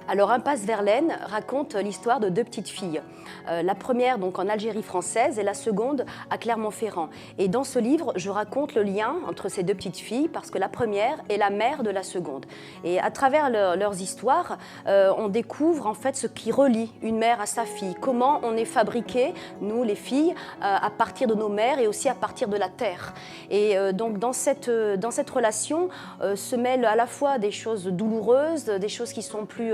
Alors, Impasse Verlaine raconte l'histoire de deux petites filles. La première donc en Algérie française et la seconde à Clermont-Ferrand. Et dans ce livre, je raconte le lien entre ces deux petites filles parce que la première est la mère de la seconde. Et à travers leurs histoires, on découvre en fait ce qui relie une mère à sa fille. Comment on est fabriqués, nous les filles, à partir de nos mères et aussi à partir de la terre. Et donc dans cette relation se mêlent à la fois des choses douloureuses, des choses qui sont plus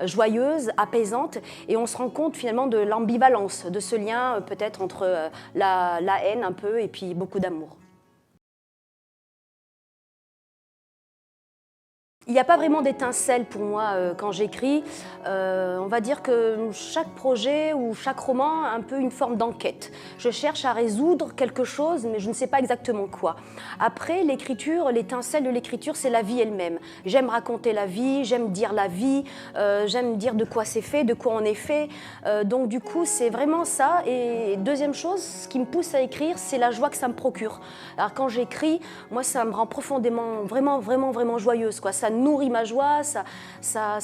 joyeuse, apaisante, et on se rend compte finalement de l'ambivalence, de ce lien peut-être entre la haine un peu et puis beaucoup d'amour. Il n'y a pas vraiment d'étincelle pour moi quand j'écris. On va dire que chaque projet ou chaque roman a un peu une forme d'enquête. Je cherche à résoudre quelque chose, mais je ne sais pas exactement quoi. Après, l'écriture, l'étincelle de l'écriture, c'est la vie elle-même. J'aime raconter la vie, j'aime dire la vie, j'aime dire de quoi c'est fait, de quoi on est fait. Donc du coup, c'est vraiment ça. Et deuxième chose, ce qui me pousse à écrire, c'est la joie que ça me procure. Alors quand j'écris, moi, ça me rend profondément, vraiment joyeuse, quoi. Ça nourrit ma joie, ça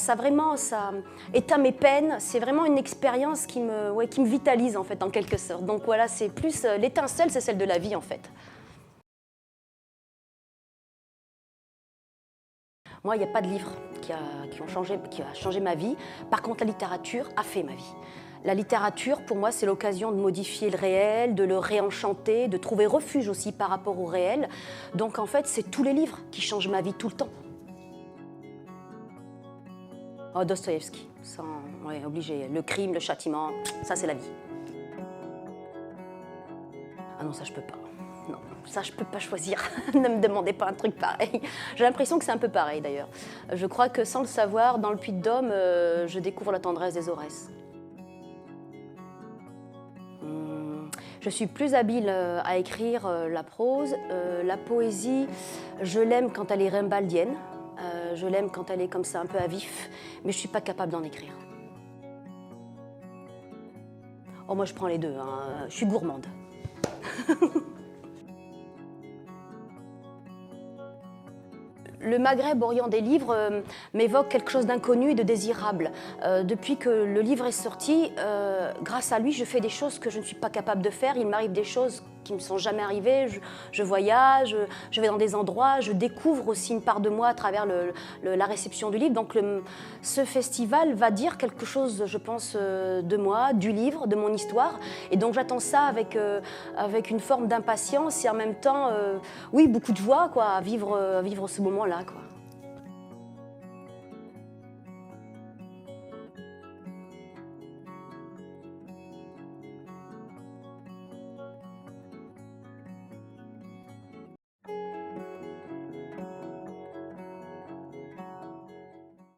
éteint mes peines. C'est vraiment une expérience qui me vitalise en fait, en quelque sorte. Donc voilà, c'est plus l'étincelle, c'est celle de la vie en fait. Moi, il n'y a pas de livre qui a changé ma vie. Par contre, la littérature a fait ma vie. La littérature, pour moi, c'est l'occasion de modifier le réel, de le réenchanter, de trouver refuge aussi par rapport au réel. Donc en fait, c'est tous les livres qui changent ma vie tout le temps. Oh, Dostoïevski, ouais, obligé. Le crime, le châtiment, ça c'est la vie. Ah non, ça je peux pas. Non, ça je peux pas choisir. Ne me demandez pas un truc pareil. J'ai l'impression que c'est un peu pareil d'ailleurs. Je crois que sans le savoir, dans le Puy-de-Dôme, je découvre la tendresse des Aurès. Je suis plus habile à écrire la prose. La poésie, je l'aime quand elle est rimbaldienne. Je l'aime quand elle est comme ça, un peu à vif, mais je ne suis pas capable d'en écrire. Oh, moi, je prends les deux, hein. Je suis gourmande. Le Maghreb, Orient des livres, m'évoque quelque chose d'inconnu et de désirable. Depuis que le livre est sorti, grâce à lui, je fais des choses que je ne suis pas capable de faire. Il m'arrive des choses qui ne me sont jamais arrivées. Je voyage, je vais dans des endroits, je découvre aussi une part de moi à travers la réception du livre. Donc ce festival va dire quelque chose, je pense, de moi, du livre, de mon histoire. Et donc j'attends ça avec une forme d'impatience et en même temps, oui, beaucoup de joie quoi, à vivre ce moment-là, quoi.